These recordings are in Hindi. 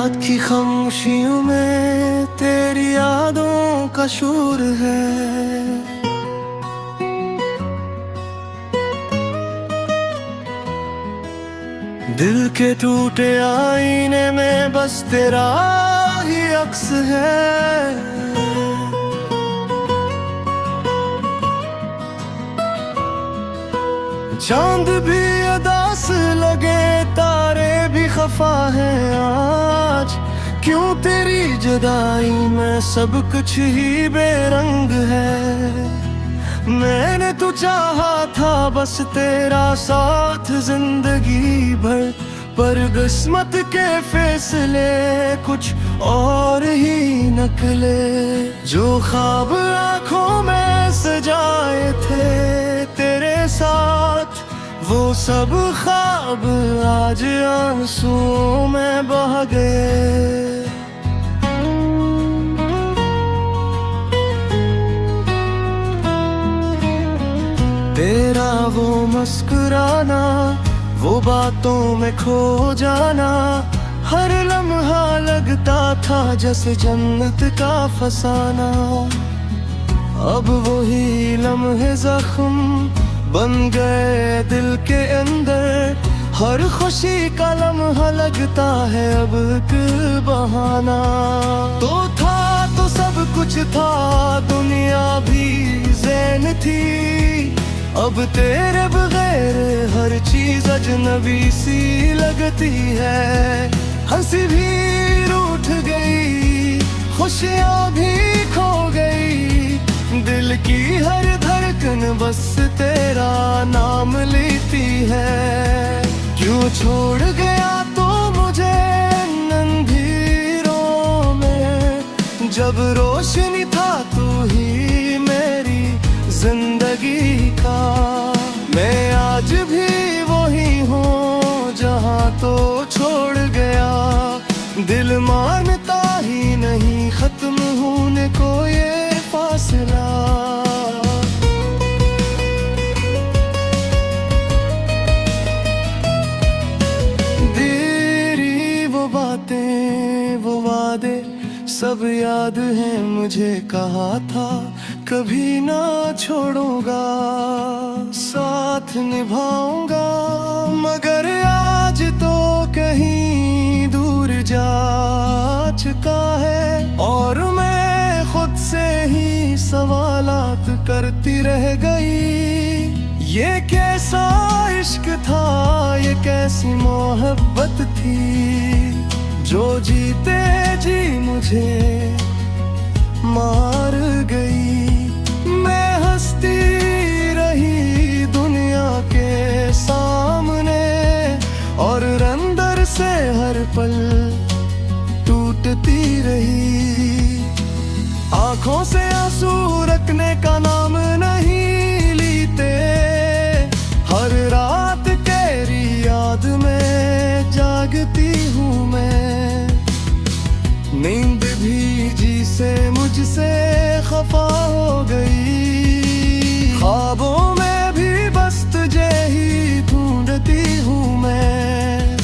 रात की खामोशियों में तेरी यादों का शोर है। दिल के टूटे आईने में बस तेरा ही अक्स है। चांद भी उदास लगे, तारे भी खफा है आज। क्यों तेरी जुदाई में सब कुछ ही बेरंग है। मैंने तो चाहा था बस तेरा साथ जिंदगी भर, पर किस्मत के फैसले कुछ और ही निकले। जो ख्वाब आँखों में सजाए थे तेरे साथ, वो सब ख्वाब आज आंसुओं में बह गए। तेरा वो मुस्कुराना, वो बातों में खो जाना, हर लम्हा लगता था जैसे जन्नत का फसाना। अब वही लम्हे जख्म बन गए दिल के अंदर, हर खुशी का लम्हा लगता है अब एक बहाना। तो था तो सब कुछ था, दुनिया भी ज़ैन थी। अब तेरे बगैर हर चीज अजनबी सी लगती है। हंसी भी रूठ गई, खुशियाँ भी खो गई, दिल की हर धड़कन बस तेरा नाम लेती है। क्यों छोड़ गया तो मुझे अंधेरों में, जब रोशनी था तू ही मेरी जिंदगी का। मैं आज भी वही हूँ जहाँ तो छोड़ गया, दिल मानता ही नहीं खत्म होने को ये फासला। तेरी वो बातें वो वादे सब याद है, मुझे कहा था कभी ना छोड़ूंगा, साथ निभाऊंगा। मगर आज तो कहीं दूर जा चुका है, और मैं खुद से ही सवालात करती रह गई। ये कैसा इश्क था, ये कैसी मोहब्बत थी, जो जीते जी मुझे मार गई। मैं हंसती रही दुनिया के सामने, और अंदर से हर पल टूटती रही। आंखों से आंसू रखने का नाम नहीं लेते, हर रात तेरी याद में जागती हूँ मैं। नींद भी जी से मुझसे खफा हो गई, ख्वाबों में भी बस तुझे ही ढूंढती हूँ मैं।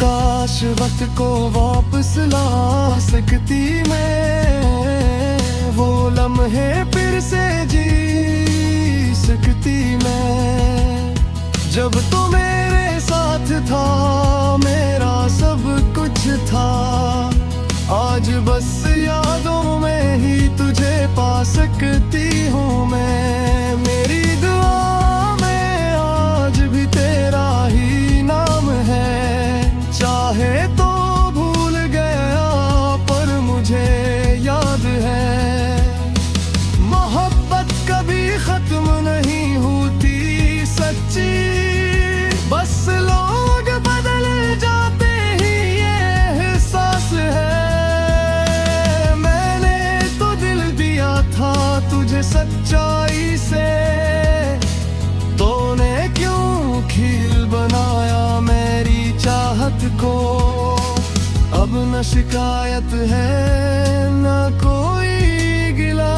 काश वक्त को वापस ला सकती मैं, वो लम्हे फिर से जी सकती मैं। जब तो मेरे साथ था, मेरा सब कुछ था, आज बस यादों में ही तुझे पा सकती हूँ मैं। मेरी दुआ में आज भी तेरा ही नाम है, चाहे तो भूल गया पर मुझे याद है। मोहब्बत कभी खत्म नहीं होती सच्ची, बस लोग बदल जाते ही ये एहसास है। तुझे सच्चाई से तूने क्यों खील बनाया मेरी चाहत को। अब न शिकायत है न कोई गिला,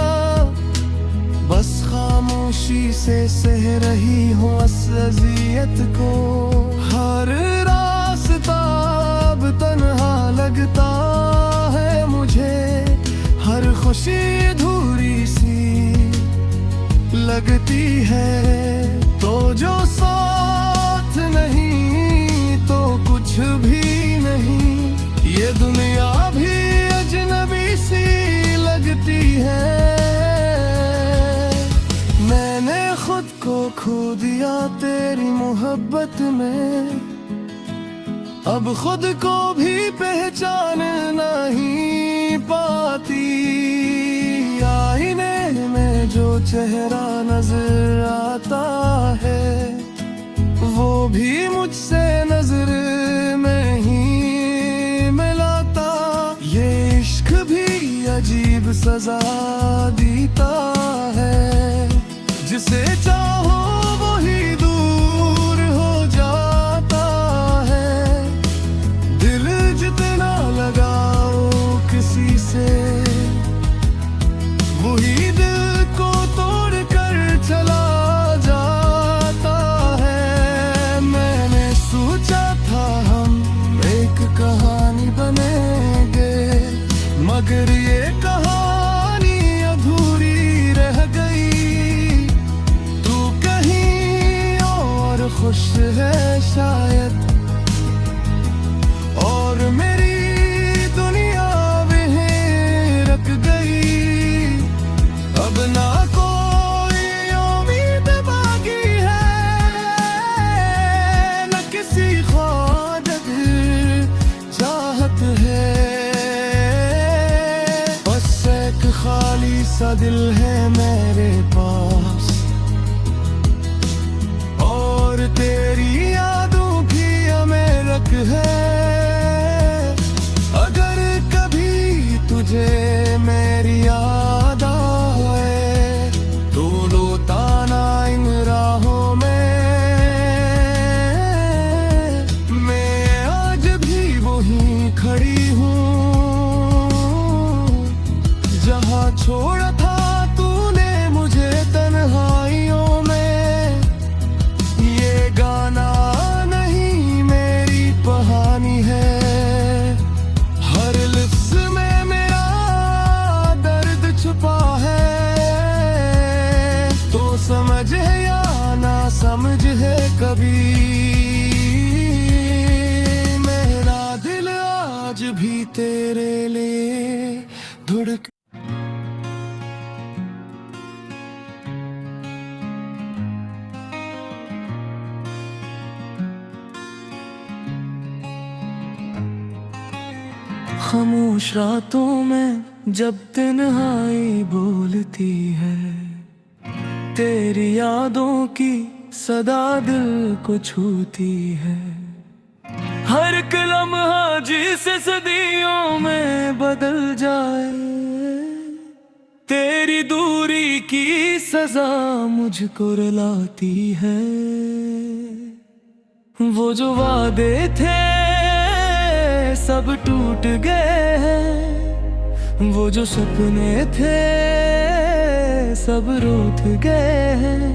बस खामोशी से सह रही हूँ अज़ियत को। हर रास्ता अब तन्हा लगता खामोशी अधूरी सी लगती है, तो जो साथ नहीं तो कुछ भी नहीं। ये दुनिया भी अजनबी सी लगती है। मैंने खुद को खो दिया तेरी मोहब्बत में, अब खुद को भी पहचान नहीं पाती। आईने में जो चेहरा नजर आता है, वो भी मुझसे नजर में ही मिलाता। ये इश्क भी अजीब सजा देता है, जिसे चाहो वही दूर हो जाता है। दिल जितना लगाओ किसी से, वही दिल को तोड़ कर चला जाता है। मैंने सोचा था हम एक कहानी बनेंगे, मगर ये कहानी अधूरी रह गई। तू कहीं और खुश है शायद, और मेरी दुनिया वहीं रख गई। अब ना कोई उम्मीद बाकी है, न किसी ख्वाहिश चाहत है। बस एक खाली सा दिल है मेरे पास, और तेरी यादों की हमें रख है। अगर कभी तुझे मेरी याद आए, तो रोता ना इन राहों में। मैं आज भी वहीं खड़ी हूँ, जहाँ छोड़ा था तूने मुझे तन्हाइयों में। ये गाना नहीं मेरी कहानी है, हर लिफ्ज़ में मेरा दर्द छुपा है। तो समझ है या ना समझ है कभी, मेरा दिल आज भी तेरे लिए धड़क। खामोश रातों में जब तन्हाई बोलती है, तेरी यादों की सदा दिल को छूती है। हर एक लम्हा जिसे सदियों में बदल जाए, तेरी दूरी की सजा मुझको रुलाती है। वो जो वादे थे सब टूट गए हैं, वो जो सपने थे सब रूठ गए हैं।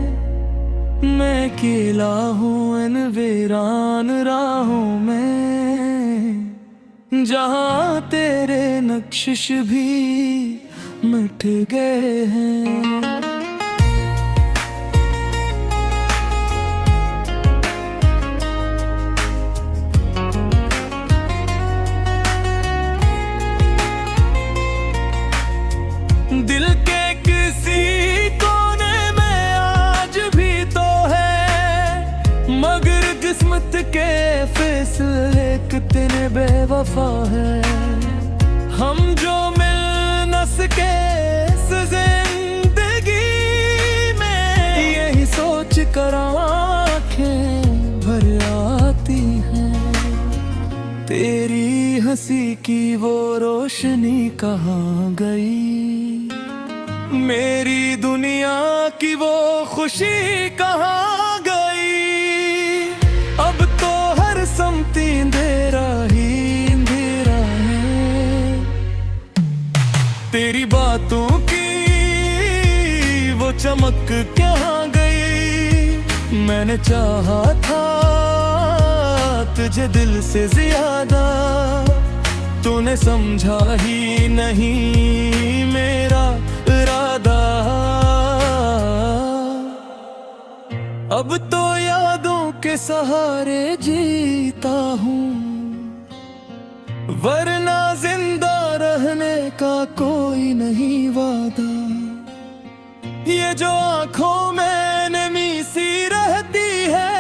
मैं अकेला हूँ इन वीरान राहों में, जहाँ तेरे नक्शिश भी मिट गए हैं। दिल के किसी कोने में आज भी तो है, मगर किस्मत के फैसले कितने बेवफा है। हम जो मिल न सके इस जिंदगी में, यही सोच कर आँखें भर आती हैं। तेरी हंसी की वो रोशनी कहाँ गई, मेरी दुनिया की वो खुशी कहाँ गई। अब तो हर समती अंधेरा ही अंधेरा है। तेरी बातों की वो चमक कहाँ गई। मैंने चाहा था तुझे दिल से ज्यादा, तूने समझा ही नहीं मेरा के सहारे जीता हूँ, वरना जिंदा रहने का कोई नहीं वादा। ये जो आंखों में नमी सी रहती है,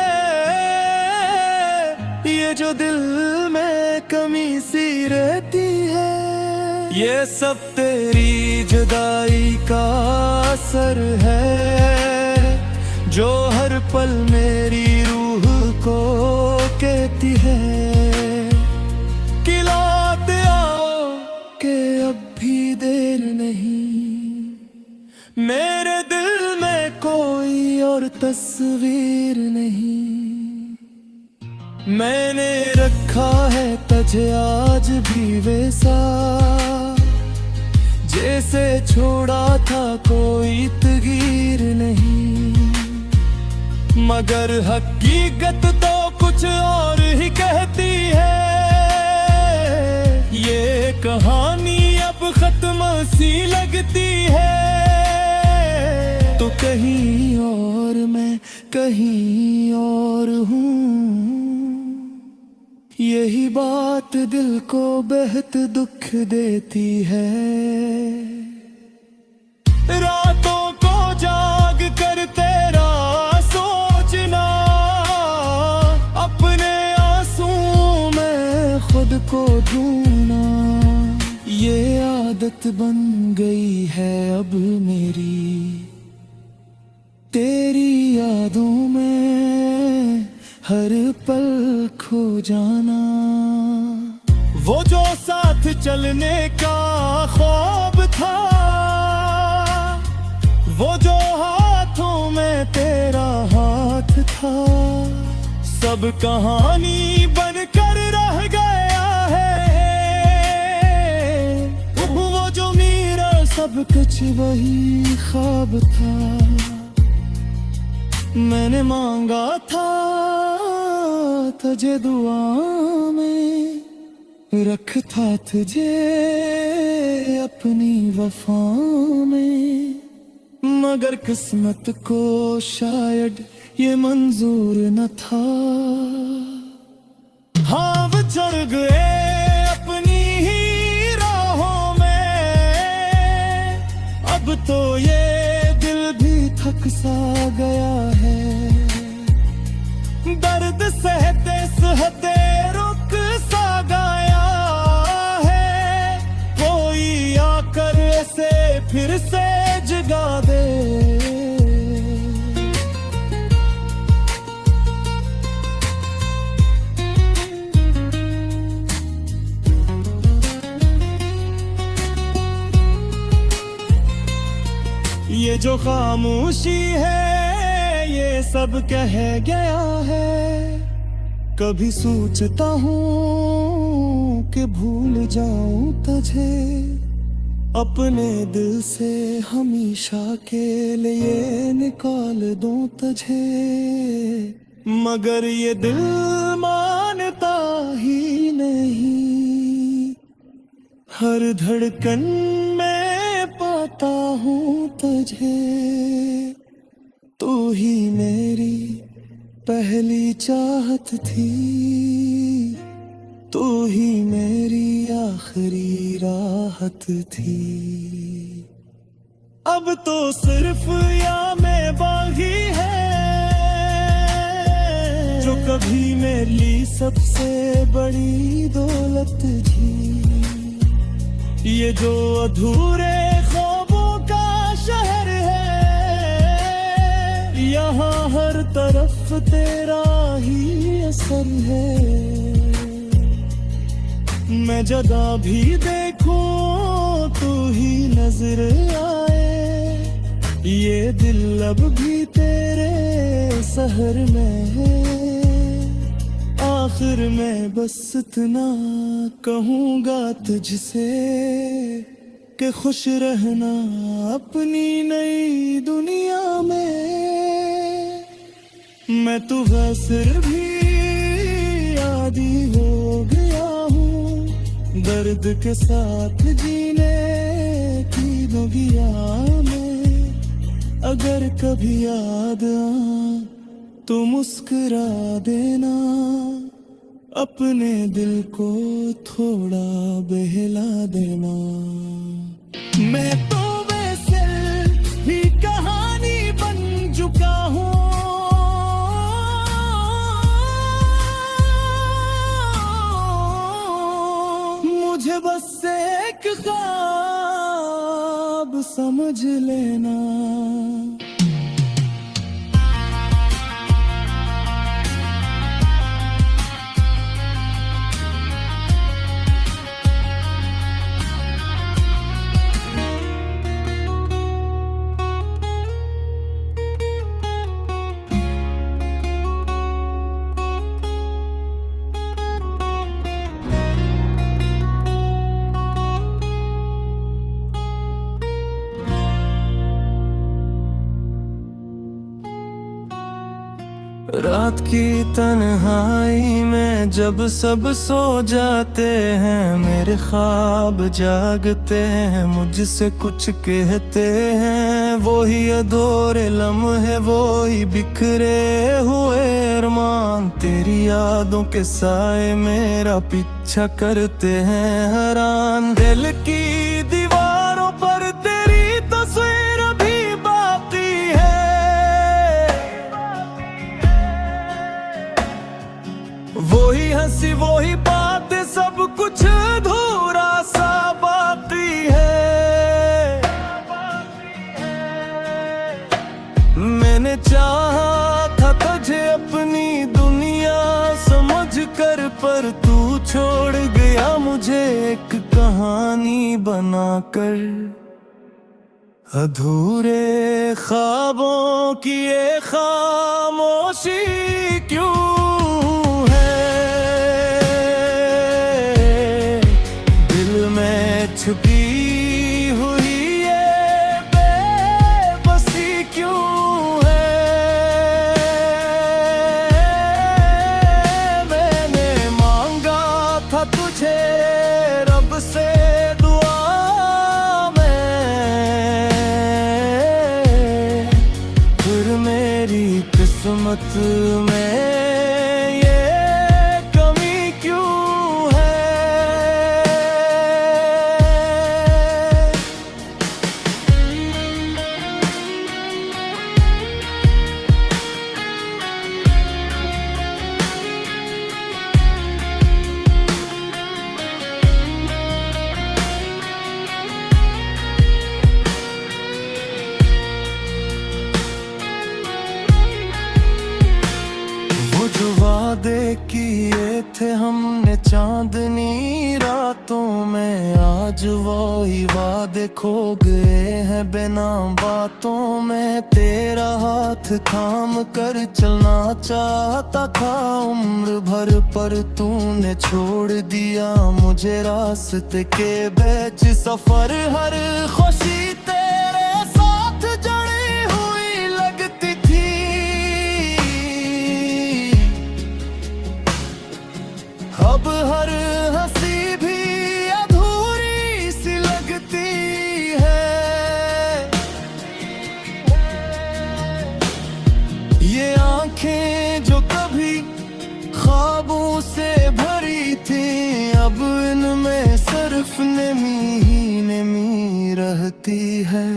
ये जो दिल में कमी सी रहती है, ये सब तेरी जुदाई का असर है, जो हर पल मेरी रूह को कहती है कि लौट आओ कि अब भी देर नहीं। मेरे दिल में कोई और तस्वीर नहीं, मैंने रखा है तुझे आज भी वैसा, जैसे छोड़ा था कोई तगीर नहीं। मगर हकीकत तो कुछ और ही कहती है, ये कहानी अब खत्म सी लगती है। तो कहीं और मैं कहीं और हूँ, यही बात दिल को बेहद दुख देती है। रातों को जाग कर तेरा सोचना, अपने आंसू में खुद को ढूंढना, ये आदत बन गई है अब मेरी, तेरी यादों में हर पल खो जाना। वो जो साथ चलने का ख्वाब था, वो जो हाथों में तेरा हाथ था, सब कहानी बनकर रह गया है। वो जो मेरा सब कुछ वही ख्वाब था, मैंने मांगा था तुझे दुआ में, रखता तुझे अपनी वफा में, मगर किस्मत को शायद ये मंजूर न था। हाँ वो चढ़ गए अपनी ही राहों में, अब तो ये दिल भी थक सा गया है। दर्द सहते सहते रुक सा गया है, कोई आकर ऐसे फिर से जगा दे। ये जो खामोशी है ये सब कह गया है, कभी सोचता हूँ कि भूल जाऊं तुझे, अपने दिल से हमेशा के लिए निकाल दूं तुझे, मगर ये दिल मानता ही नहीं। हर धड़कन में पाता हूँ तुझे, तू ही मेरी पहली चाहत थी, तू ही मेरी आखिरी राहत थी। अब तो सिर्फ या मैं बागी है, जो कभी मेरी सबसे बड़ी दौलत थी। ये जो अधूरे ख्वाबों का शहर है, यहाँ हर तरफ तेरा ही असर है। मैं जगह भी देखूं तू ही नजर आए, ये दिल अब भी तेरे शहर में है। आखिर में बस इतना कहूँगा तुझसे कि खुश रहना अपनी नई दुनिया में। मैं तू वैसे भी आदी हो गया हूँ, दर्द के साथ जीने की दुनिया में। अगर कभी याद आ तू मुस्कुरा देना, अपने दिल को थोड़ा बहला देना। मैं तो वैसे भी कहानी बन चुका हूँ, मुझे बस एक ख्वाब समझ लेना। रात की तन्हाई में जब सब सो जाते हैं, मेरे ख्वाब जागते हैं, मुझसे कुछ कहते हैं। वो ही अधूरे लम्हे, वो ही बिखरे हुए अरमान, तेरी यादों के साए मेरा पीछा करते हैं हैरान। दिल की दीवारों पर तेरी तस्वीर भी बाकी है, वही हंसी वही बातें, सब कुछ अधूरा सा बाकी है। मैंने चाहा था तुझे अपनी दुनिया समझ कर, पर तू छोड़ गया मुझे एक कहानी बनाकर। अधूरे ख्वाबों की ये खामोशी क्यों छुपी हुई ये बेबसी क्यों है। मैंने मांगा था तुझे रब से दुआ में, फिर मेरी किस्मत में वादे किए थे हमने चांदनी रातों में, आज वही वादे खो गए हैं बिना बातों में। तेरा हाथ थाम कर चलना चाहता था उम्र भर, पर तूने छोड़ दिया मुझे रास्ते के बीच। सफर हर खुशी तेरे साथ जड़ी हुई लगती थी, अब हर हंसी भी अधूरी सी लगती है। ये आंखें जो कभी ख्वाबों से भरी थी, अब इनमें सिर्फ नमी ही नमी रहती है।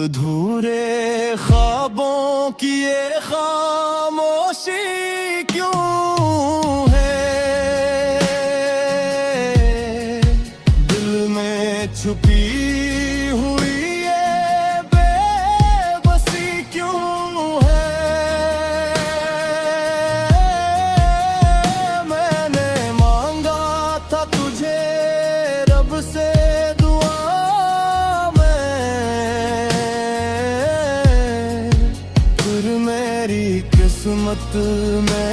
अधूरे ख्वाबों की ये खामोशी क्यों छुपी हुई ये बेबसी क्यों है। मैंने मांगा था तुझे रब से दुआ में, फिर मेरी किस्मत में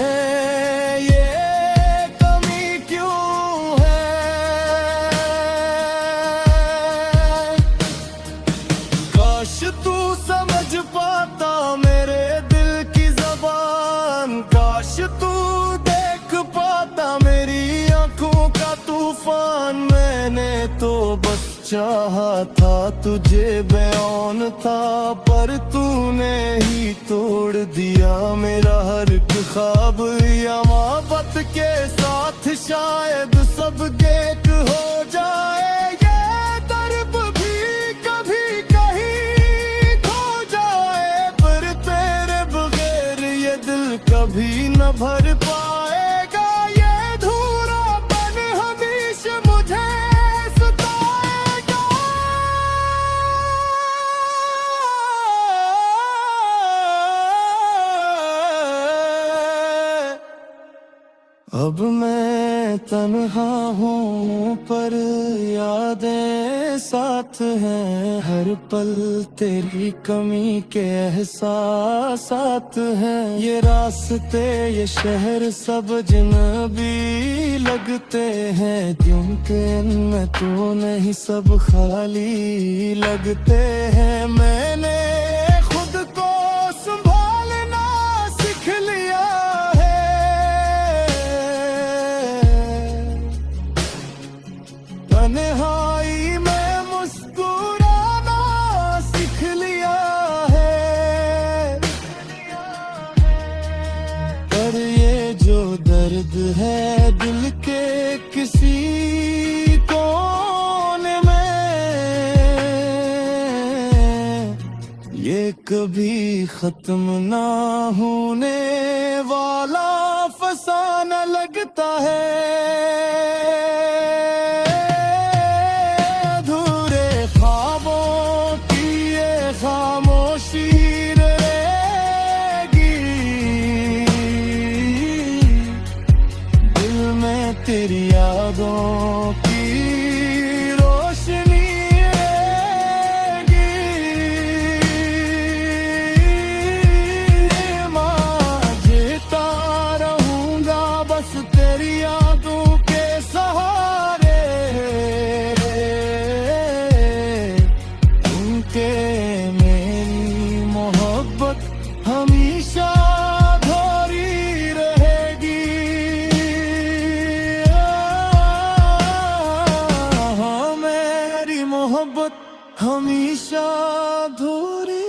तू समझ पाता मेरे दिल की ज़बान, काश तू देख पाता मेरी आंखों का तूफान। मैंने तो बस चाहा था तुझे बेऔन था, पर तूने ही तोड़ दिया मेरा हर एक ख्वाब। या मोहब्बत के साथ शायद सब गेट हो जाए, ये दर्द भी कभी कहीं खो जाए, पर तेरे बगैर ये दिल कभी न भर पाएगा। ये अधूरापन हमेशा मुझे सताएगा। अब मैं तन्हा हूँ पर यादें साथ हैं, हर पल तेरी कमी के एहसासात हैं। ये रास्ते ये शहर सब अजनबी लगते हैं, क्योंकि इनमें तो नहीं सब खाली लगते हैं। मैंने खुद को संभालना सीख लिया है, तन्हाई में मुस्कुराना सीख लिया है। पर ये जो दर्द है दिल के किसी कोने में, ये कभी खत्म ना होने वाला फसाना लगता है। अधूरे ख्वाबों की ये खामोशी रहेगी, दिल में तेरी यादों की रोशनी रहेगी। जीता रहूंगा बस तेरी यादों के सहारे, उनके मेरी मोहब्बत हमेशा अधूरी रहेगी। हाँ, मेरी मोहब्बत हमेशा अधूरी